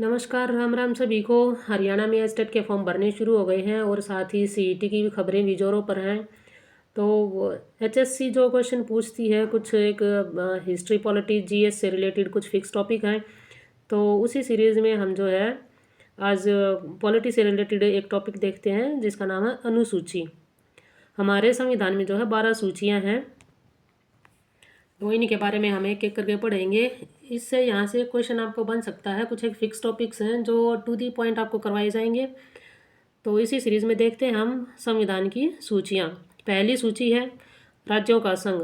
नमस्कार, राम राम सभी को। हरियाणा में एस्टेट के फॉर्म भरने शुरू हो गए हैं और साथ ही सीईटी की भी खबरें भी जोरों पर हैं। तो एचएससी जो क्वेश्चन पूछती है, कुछ एक हिस्ट्री पॉलिटी जीएस से रिलेटेड कुछ फिक्स टॉपिक हैं। तो उसी सीरीज़ में हम जो है आज पॉलिटी से रिलेटेड एक टॉपिक देखते हैं जिसका नाम है अनुसूची। हमारे संविधान में जो है 12 सूचियाँ हैं, तो इन्हीं के बारे में हम एक एक करके पढ़ेंगे। इससे यहाँ से क्वेश्चन आपको बन सकता है। कुछ एक फिक्स टॉपिक्स हैं जो टू दी पॉइंट आपको करवाए जाएंगे। तो इसी सीरीज़ में देखते हैं हम संविधान की सूचियाँ। पहली सूची है राज्यों का संघ।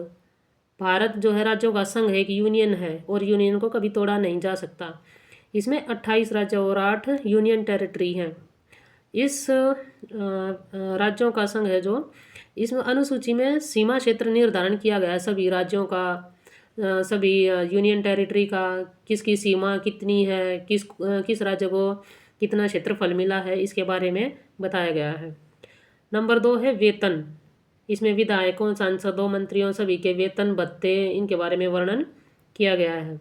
भारत जो है राज्यों का संघ है, एक यूनियन है और यूनियन को कभी तोड़ा नहीं जा सकता। इसमें 28 राज्य और 8 यूनियन टेरिटरी हैं। इस राज्यों का संघ है जो, इसमें अनुसूची में सीमा क्षेत्र निर्धारण किया गया है सभी राज्यों का, सभी यूनियन टेरिटरी का, किसकी सीमा कितनी है, किस राज्य को कितना क्षेत्रफल मिला है, इसके बारे में बताया गया है। नंबर 2 है वेतन। इसमें विधायकों, सांसदों, मंत्रियों सभी के वेतन भत्ते, इनके बारे में वर्णन किया गया है।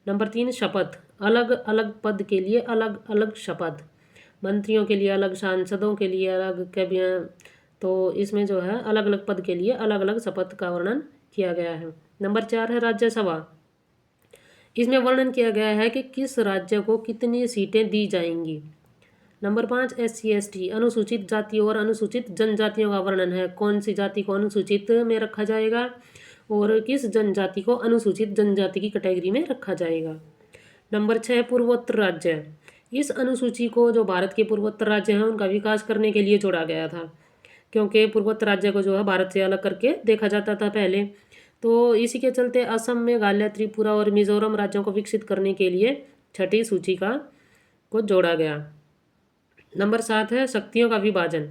नंबर 3 शपथ। अलग अलग पद के लिए अलग अलग शपथ, मंत्रियों के लिए अलग, सांसदों के लिए अलग, कैबिनेट। तो इसमें जो है अलग अलग पद के लिए अलग अलग शपथ का वर्णन किया गया है। नंबर 4 है राज्यसभा। इसमें वर्णन किया गया है कि किस राज्य को कितनी सीटें दी जाएंगी। नंबर 5 SC/ST, अनुसूचित जाति और अनुसूचित जनजातियों का वर्णन है। कौन सी जाति को अनुसूचित में रखा जाएगा और किस जनजाति को अनुसूचित जनजाति की कैटेगरी में रखा जाएगा। नंबर 6 पूर्वोत्तर राज्य। इस अनुसूची को जो भारत के पूर्वोत्तर राज्य हैं उनका विकास करने के लिए जोड़ा गया था, क्योंकि पूर्वोत्तर राज्य को जो है भारत से अलग करके देखा जाता था पहले। तो इसी के चलते असम, मेघालय, त्रिपुरा और मिजोरम राज्यों को विकसित करने के लिए छठी सूची को जोड़ा गया। नंबर 7 है शक्तियों का विभाजन।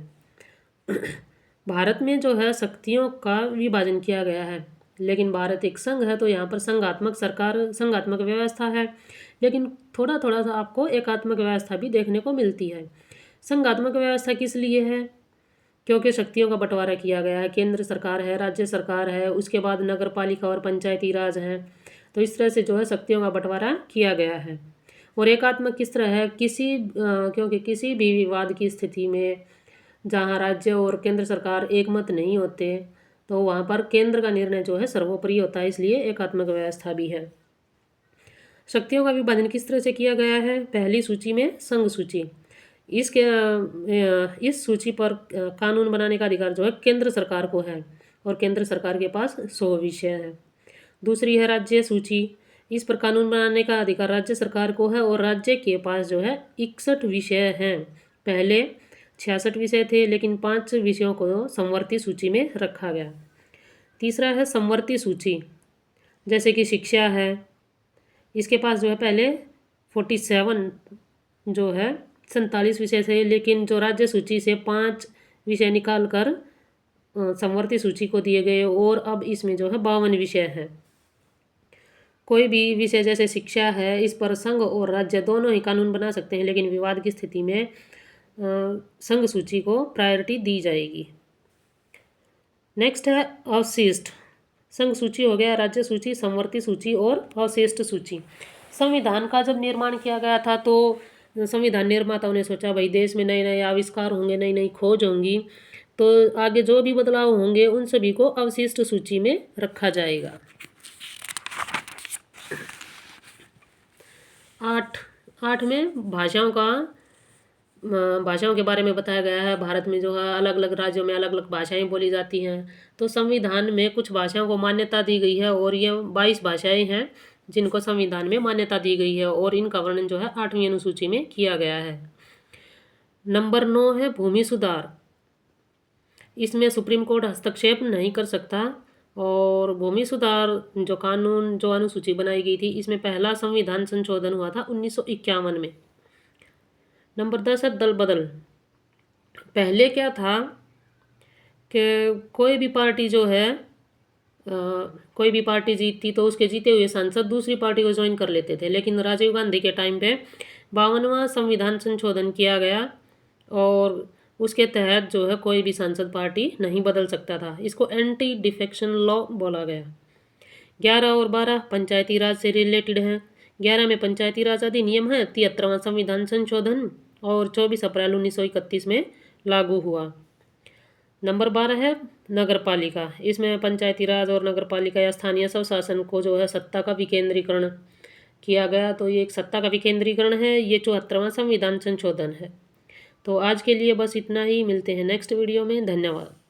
भारत में जो है शक्तियों का विभाजन किया गया है, लेकिन भारत एक संघ है तो यहाँ पर संघात्मक सरकार, संघात्मक व्यवस्था है, लेकिन थोड़ा थोड़ा सा आपको एकात्मक व्यवस्था भी देखने को मिलती है। संघात्मक व्यवस्था किस लिए है? क्योंकि शक्तियों का बंटवारा किया गया है। केंद्र सरकार है, राज्य सरकार है, उसके बाद नगर पालिका और पंचायती राज है। तो इस तरह से जो है शक्तियों का बंटवारा किया गया है। और एकात्मक किस तरह है? क्योंकि किसी भी विवाद की स्थिति में जहाँ राज्य और केंद्र सरकार एक मत नहीं होते, तो वहाँ पर केंद्र का निर्णय जो है सर्वोपरि होता है, इसलिए एकात्मक व्यवस्था भी है। शक्तियों का विभाजन किस तरह से किया गया है? पहली सूची में संघ सूची। इस सूची पर कानून बनाने का अधिकार जो है केंद्र सरकार को है और केंद्र सरकार के पास 100 विषय हैं। दूसरी है राज्य सूची। इस पर कानून बनाने का अधिकार राज्य सरकार को है और राज्य के पास जो है 61 विषय हैं। पहले 66 विषय थे, लेकिन 5 विषयों को समवर्ती सूची में रखा गया। तीसरा है समवर्ती सूची, जैसे कि शिक्षा है। इसके पास जो है पहले 47 जो है 47 विषय थे, लेकिन जो राज्य सूची से 5 विषय निकाल कर समवर्ती सूची को दिए गए और अब इसमें जो है 52 विषय हैं। कोई भी विषय जैसे शिक्षा है, इस पर संघ और राज्य दोनों ही कानून बना सकते हैं, लेकिन विवाद की स्थिति में संघ सूची को प्रायोरिटी दी जाएगी। नेक्स्ट है अवशिष्ट। संघ सूची हो गया, राज्य सूची, समवर्ती सूची और अवशिष्ट सूची। संविधान का जब निर्माण किया गया था तो संविधान निर्माताओं ने सोचा भाई देश में नए नए आविष्कार होंगे, नई नई खोज होंगी, तो आगे जो भी बदलाव होंगे उन सभी को अवशिष्ट सूची में रखा जाएगा। 8 में भाषाओं के बारे में बताया गया है। भारत में जो है अलग अलग राज्यों में अलग अलग भाषाएं बोली जाती हैं, तो संविधान में कुछ भाषाओं को मान्यता दी गई है और ये 22 भाषाएं हैं जिनको संविधान में मान्यता दी गई है और इनका वर्णन जो है 8वीं अनुसूची में किया गया है। नंबर 9 है भूमि सुधार। इसमें सुप्रीम कोर्ट हस्तक्षेप नहीं कर सकता और भूमि सुधार जो कानून, जो अनुसूची बनाई गई थी, इसमें पहला संविधान संशोधन हुआ था 1951 में। नंबर 10 है दल बदल। पहले क्या था कि कोई भी पार्टी जो है कोई भी पार्टी जीतती तो उसके जीते हुए सांसद दूसरी पार्टी को ज्वाइन कर लेते थे, लेकिन राजीव गांधी के टाइम पे 52वां संविधान संशोधन किया गया और उसके तहत जो है कोई भी सांसद पार्टी नहीं बदल सकता था। इसको एंटी डिफेक्शन लॉ बोला गया। 11 और 12 पंचायती राज से रिलेटेड हैं। 11 में पंचायती राज अधिनियम है, 73वां संविधान संशोधन और 24 अप्रैल 1931 में लागू हुआ। नंबर 12 है नगर पालिका। इसमें पंचायती राज और नगर पालिका या स्थानीय स्वशासन को जो है सत्ता का विकेंद्रीकरण किया गया। तो ये एक सत्ता का विकेंद्रीकरण है, ये 74वां संविधान संशोधन है। तो आज के लिए बस इतना ही, मिलते हैं नेक्स्ट वीडियो में। धन्यवाद।